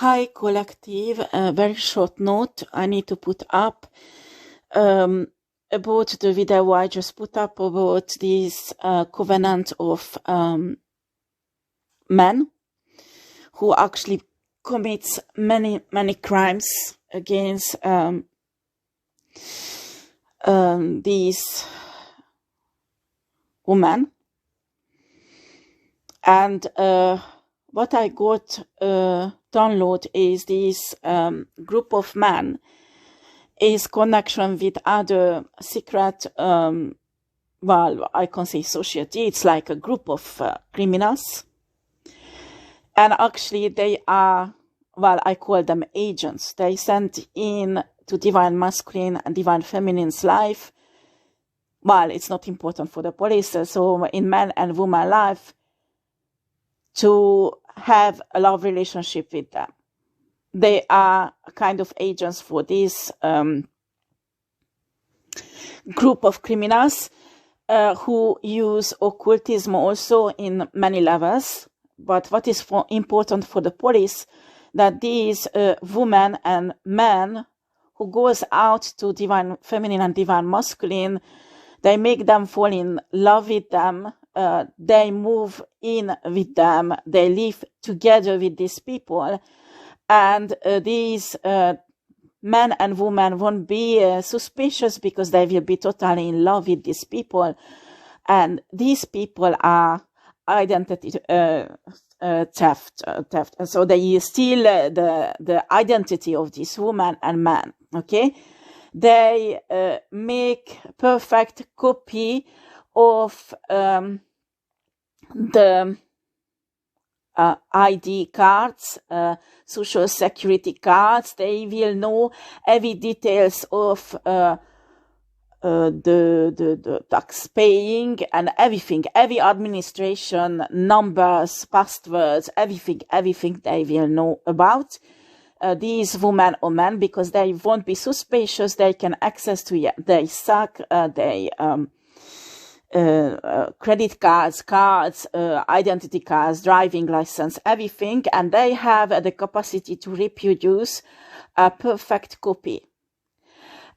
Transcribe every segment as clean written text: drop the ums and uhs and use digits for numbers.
Hi, collective. Very short note I need to put up about the video I just put up about this covenant of men who actually commits many crimes against these women. And what I got download is this group of men is connection with other secret, well, I can say society. It's like a group of criminals. And actually they are, well, I call them agents. They sent in to divine masculine and divine feminine's life. Well, it's not important for the police. So in man and woman life, to have a love relationship with them. They are a kind of agents for this group of criminals who use occultism also in many levels. But what is important for the police, that these women and men who goes out to divine feminine and divine masculine, they make them fall in love with them. They move in with them. They live together with these people. And these men and women won't be suspicious because they will be totally in love with these people. And these people are identity theft. And so they steal the identity of this woman and man. Okay? They make perfect copy of the ID cards, social security cards. They will know every details of the tax paying and everything, every administration, numbers, passwords, everything they will know about these women or men, because they won't be suspicious. They can access to their sack, credit cards, identity cards, driving license, everything, and they have the capacity to reproduce a perfect copy.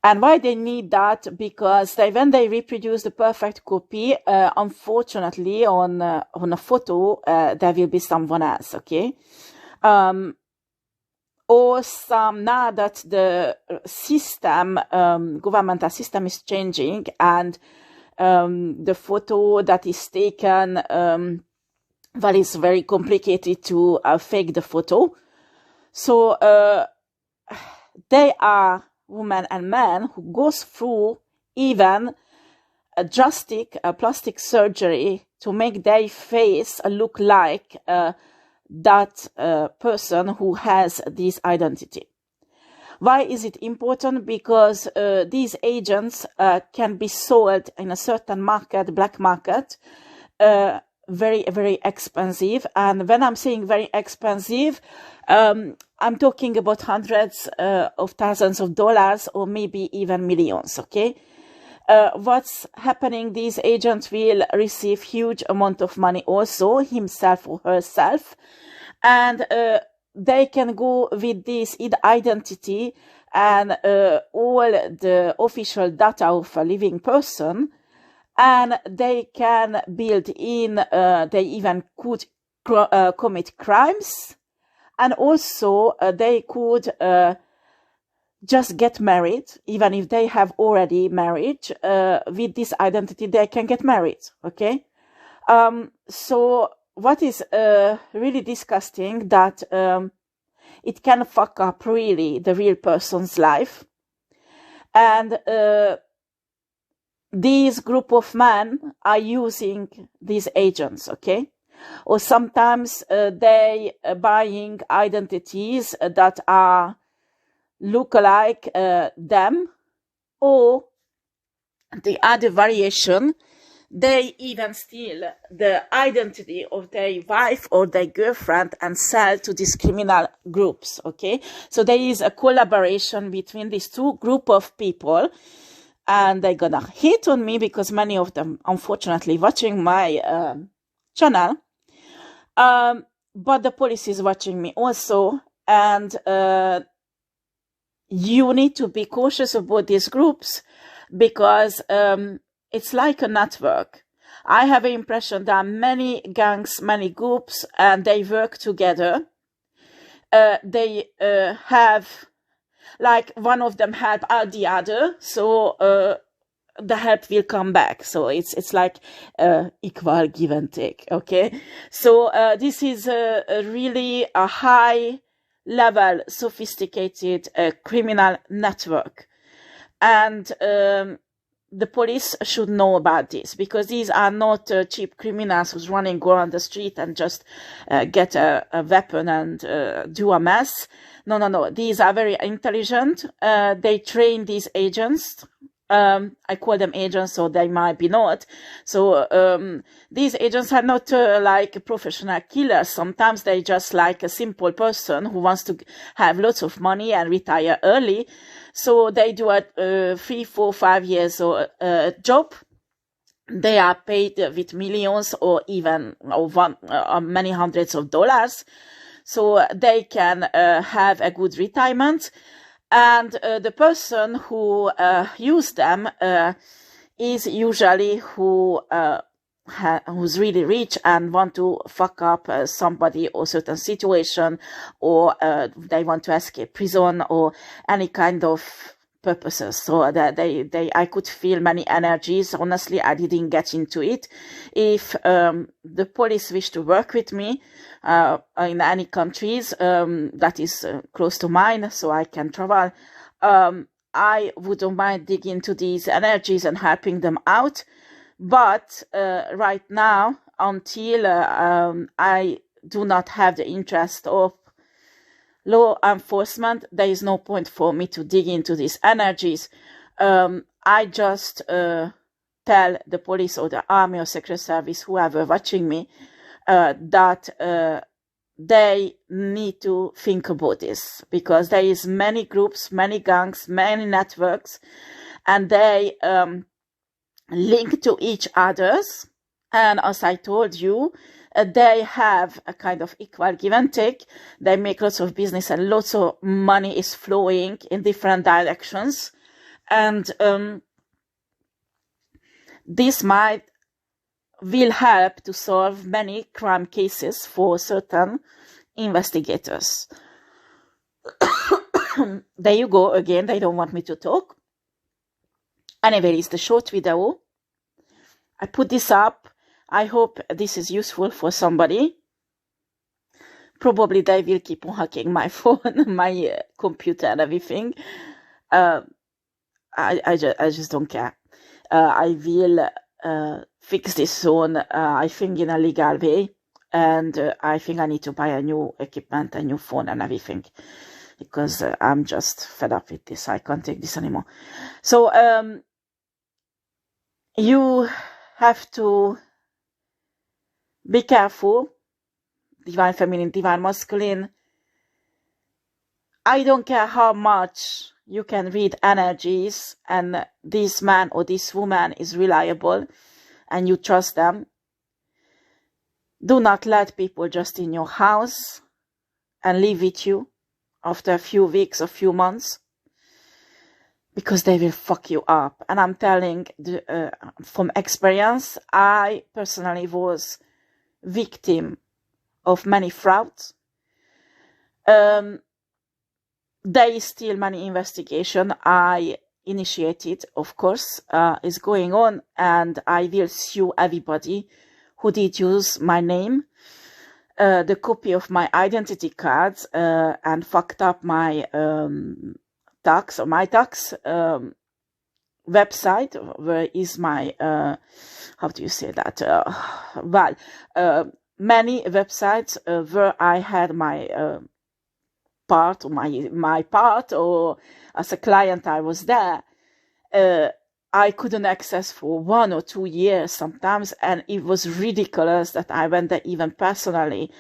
And why they need that? Because when they reproduce the perfect copy, unfortunately, on a photo, there will be someone else. Okay, or now that the system, governmental system, is changing, and the photo that is taken, well, it's very complicated to fake the photo. So they are women and men who goes through even a drastic plastic surgery to make their face look like that person who has this identity. Why is it important? Because these agents can be sold in a certain market, black market, very, very expensive. And when I'm saying very expensive, I'm talking about hundreds of thousands of dollars, or maybe even millions, okay? What's happening, these agents will receive huge amount of money also, himself or herself, and they can go with this identity and all the official data of a living person, and they can build in, they even could commit crimes, and also they could just get married. Even if they have already marriage, with this identity they can get married, okay? So what is really disgusting, that it can fuck up really the real person's life. And these group of men are using these agents, okay? Or sometimes they buying identities that are look like them, or the other variation, they even steal the identity of their wife or their girlfriend and sell to these criminal groups, okay? So there is a collaboration between these two group of people, and they're gonna hate on me because many of them, unfortunately, watching my channel. But the police is watching me also, And you need to be cautious about these groups because it's like a network. I have the impression there are many gangs, many groups, and they work together. They have, like, one of them help out the other, so the help will come back. So it's like equal give and take. Okay, so this is really a high level, sophisticated criminal network, and the police should know about this, because these are not cheap criminals who's running go on the street and just get a weapon and do a mess. No. These are very intelligent. They train these agents. I call them agents, so they might be not. So these agents are not like professional killers. Sometimes they just like a simple person who wants to have lots of money and retire early. So they do a 3, 4, 5 years job. They are paid with millions or even many hundreds of dollars. So they can have a good retirement. And the person who used them is usually who's really rich and want to fuck up somebody or certain situation, or they want to escape prison or any kind of purposes. So that I could feel many energies. Honestly, I didn't get into it. If the police wish to work with me in any countries that is close to mine, so I can travel, I wouldn't mind digging into these energies and helping them out. But right now, until I do not have the interest of law enforcement, there is no point for me to dig into these energies. I just tell the police or the army or secret service, whoever watching me, that they need to think about this, because there is many groups, many gangs, many networks, and they link to each others. And as I told you, they have a kind of equal give and take. They make lots of business and lots of money is flowing in different directions. And this will help to solve many crime cases for certain investigators. There you go again. They don't want me to talk. Anyway, it's the short video. I put this up. I hope this is useful for somebody. Probably they will keep on hacking my phone, my computer and everything. I just don't care. I will fix this soon, I think in a legal way. And I think I need to buy a new equipment, a new phone and everything. Because I'm just fed up with this. I can't take this anymore. So, you have to be careful. Divine feminine, divine masculine. I don't care how much you can read energies and this man or this woman is reliable and you trust them. Do not let people just in your house and live with you after a few weeks or few months, because they will fuck you up. And I'm telling from experience, I personally was victim of many frauds. There is still many investigation I initiated, of course, is going on, and I will sue everybody who did use my name, the copy of my identity cards, and fucked up my tax or my tax website, where is my how do you say that? Many websites where I had my part, or my part, or as a client I was there, I couldn't access for 1 or 2 years sometimes, and it was ridiculous that I went there even personally,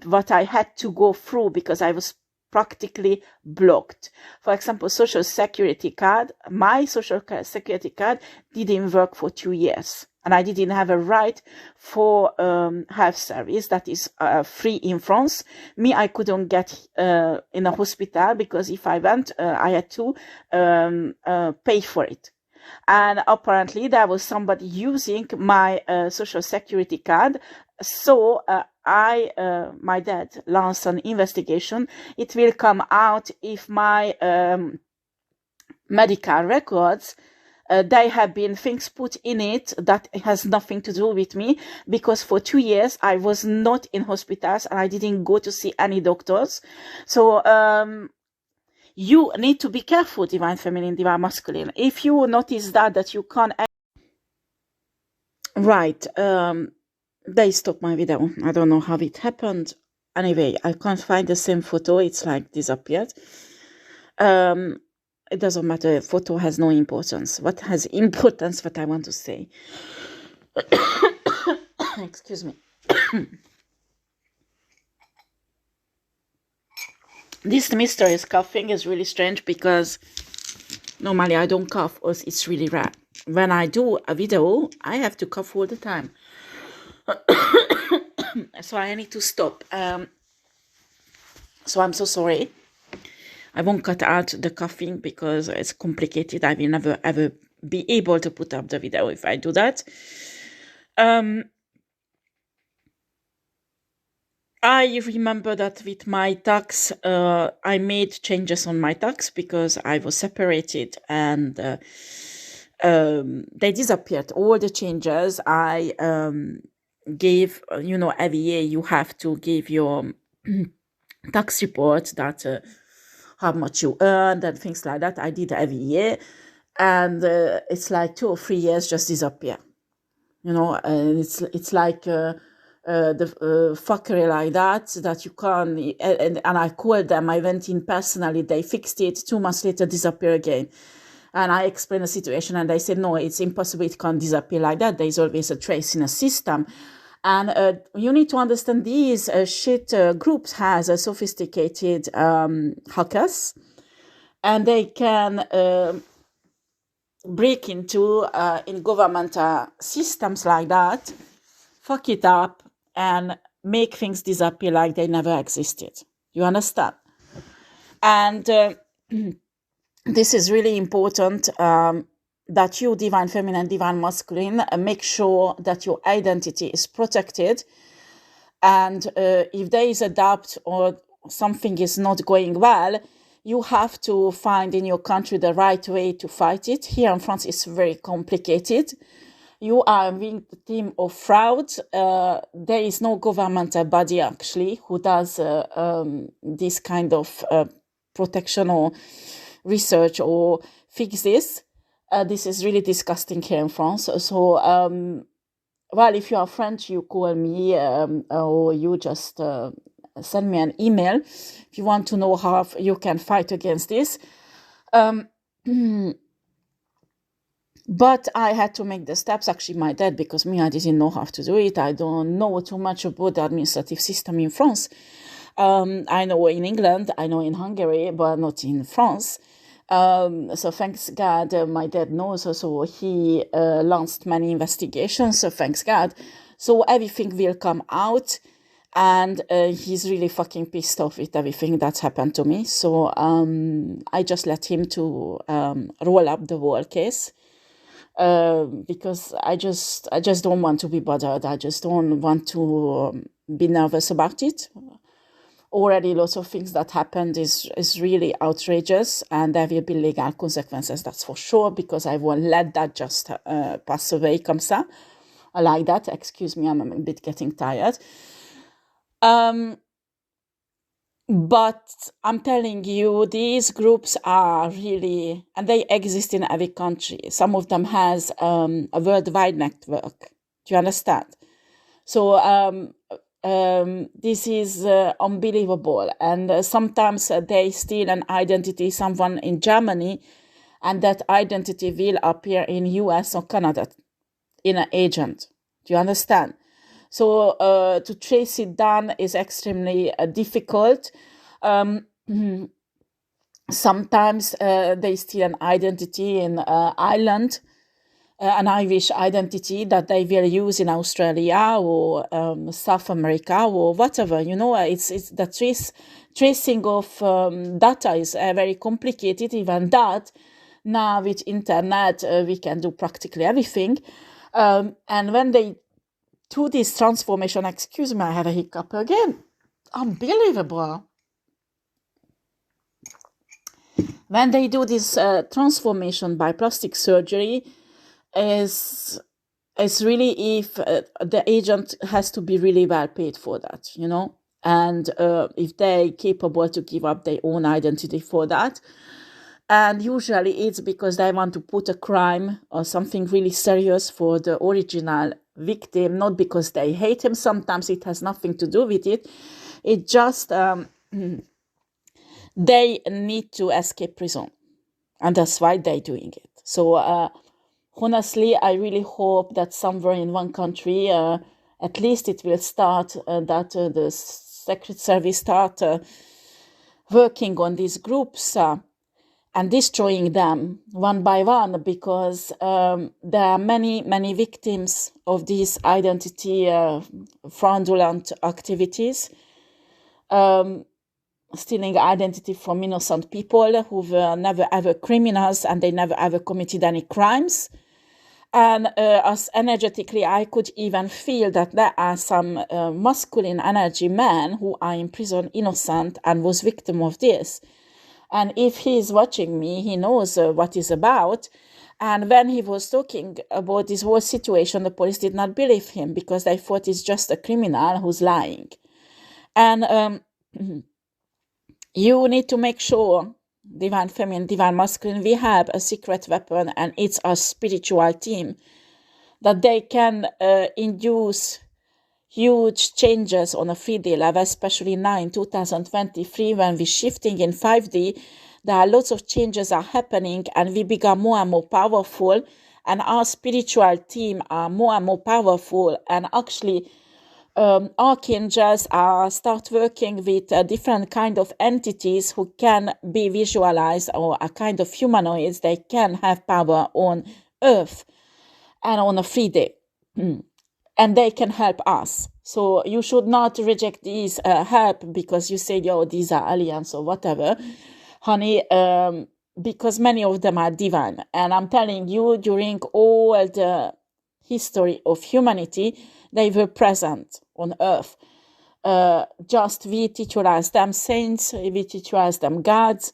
what I had to go through, because I was practically blocked. For example, social security card, my social security card didn't work for 2 years. and I didn't have a right for health service that is free in France. I couldn't get in a hospital because if I went, I had to pay for it. And apparently there was somebody using my social security card. So my dad launched an investigation. It will come out if my medical records, there have been things put in it that has nothing to do with me, because for 2 years I was not in hospitals and I didn't go to see any doctors. So you need to be careful, divine feminine, divine masculine. If you notice that you can't... Right, they stopped my video. I don't know how it happened. Anyway, I can't find the same photo. It's like disappeared. It doesn't matter. Photo has no importance. What has importance, what I want to say. Excuse me. This mysterious coughing is really strange because normally I don't cough, or it's really rare. When I do a video, I have to cough all the time. So I need to stop. So I'm so sorry. I won't cut out the coughing because it's complicated. I will never ever be able to put up the video if I do that. I remember that with my tax, I made changes on my tax because I was separated, and they disappeared. All the changes I gave, every year you have to give your tax report that how much you earned and things like that. I did every year, and it's like 2 or 3 years just disappear. And it's like the fuckery like that you can't. And I called them. I went in personally. They fixed it. 2 months later, disappear again. And I explained the situation, and they said, no, it's impossible. It can't disappear like that. There's always a trace in a system. And you need to understand these groups has a sophisticated hackers, and they can break into in governmental systems like that, fuck it up, and make things disappear like they never existed. You understand? And this is really important, that you, divine feminine, divine masculine, make sure that your identity is protected. And if there is a doubt or something is not going well, you have to find in your country the right way to fight it. Here in France, it's very complicated. You are a victim of fraud. There is no governmental body, actually, who does this kind of protection or research or fix this. This is really disgusting here in France. So, well, if you are French, you call me or you just send me an email if you want to know how you can fight against this. But I had to make the steps, actually my dad, because I didn't know how to do it. I don't know too much about the administrative system in France. I know in England, I know in Hungary, but not in France. So thanks God, my dad knows, so he launched many investigations, so thanks God. So everything will come out, and he's really fucking pissed off with everything that's happened to me. So I just let him to roll up the whole case. Because I just don't want to be bothered. I just don't want to be nervous about it. Already lots of things that happened is really outrageous, and there will be legal consequences, that's for sure, because I won't let that just pass away comme ça. I like that. Excuse me, I'm a bit getting tired. But I'm telling you, these groups are really, and they exist in every country. Some of them has a worldwide network. Do you understand? So this is unbelievable. And sometimes they steal an identity, someone in Germany, and that identity will appear in US or Canada in an agent. Do you understand? So to trace it down is extremely difficult. Sometimes they steal an identity in Ireland, an Irish identity that they will use in Australia or South America or whatever. It's the tracing of data is very complicated. Even that, now with internet, we can do practically everything. And when they do this transformation, excuse me, I have a hiccup again. Unbelievable. When they do this transformation by plastic surgery, is really if the agent has to be really well paid for that, and if they're capable to give up their own identity for that. And usually it's because they want to put a crime or something really serious for the original victim, not because they hate him. Sometimes it has nothing to do with it. It just they need to escape prison, and that's why they're doing it. So honestly, I really hope that somewhere in one country, at least it will start, that the Secret Service start working on these groups and destroying them one by one, because there are many victims of these identity fraudulent activities, stealing identity from innocent people who were never ever criminals and they never ever committed any crimes. And as energetically, I could even feel that there are some masculine energy men who are in prison innocent and was victim of this. And if he is watching me, he knows what it's about. And when he was talking about this whole situation, the police did not believe him because they thought it's just a criminal who's lying. And you need to make sure, divine feminine, divine masculine, we have a secret weapon, and it's our spiritual team, that they can induce huge changes on a 3D level, especially now in 2023 when we're shifting in 5D. There are lots of changes are happening and we become more and more powerful, and our spiritual team are more and more powerful, and actually archangels start working with different kind of entities who can be visualized, or a kind of humanoids. They can have power on Earth and on a 3D. And they can help us. So you should not reject these help because you say, yo, these are aliens or whatever, honey, because many of them are divine. And I'm telling you, during all the history of humanity, they were present on Earth. Just we titularize them saints, we titularize them gods,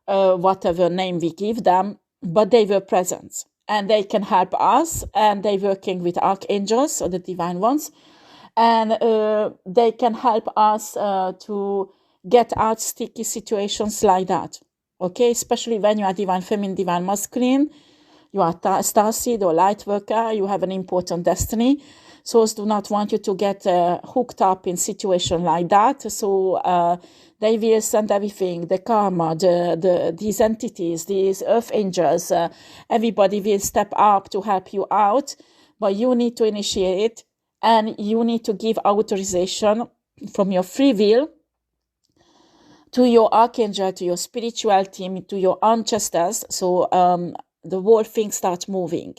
whatever name we give them, but they were present. And they can help us, and they're working with archangels, or the divine ones, and they can help us to get out sticky situations like that, okay? Especially when you are divine feminine, divine masculine, you are starseed or light worker, you have an important destiny. Souls do not want you to get hooked up in situation like that, so they will send everything, the karma, these entities, these earth angels, everybody will step up to help you out, but you need to initiate it, and you need to give authorization from your free will to your archangel, to your spiritual team, to your ancestors, so the whole thing starts moving.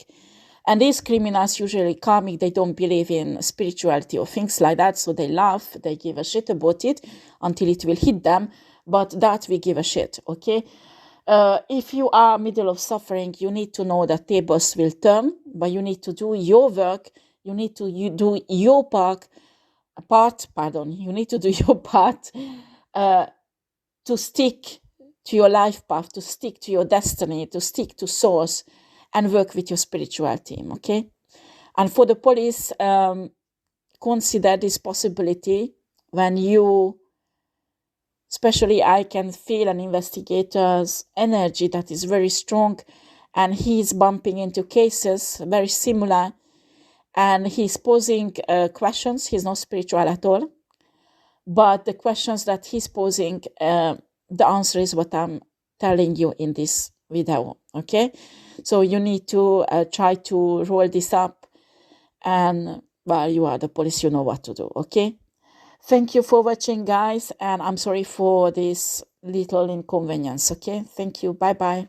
And these criminals, usually karmic, they don't believe in spirituality or things like that, so they laugh, they give a shit about it until it will hit them, but that we give a shit, okay? If you are middle of suffering, you need to know that tables will turn, but you need to do your work, you need to do your part, you need to do your part to stick to your life path, to stick to your destiny, to stick to source, and work with your spiritual team, okay? And for the police, consider this possibility when you, especially I can feel an investigator's energy that is very strong, and he's bumping into cases very similar, and he's posing questions. He's not spiritual at all, but the questions that he's posing, the answer is what I'm telling you in this video, okay? So you need to try to roll this up, and well, you are the police, you know what to do, okay? Thank you for watching, guys, and I'm sorry for this little inconvenience, okay? Thank you, bye-bye.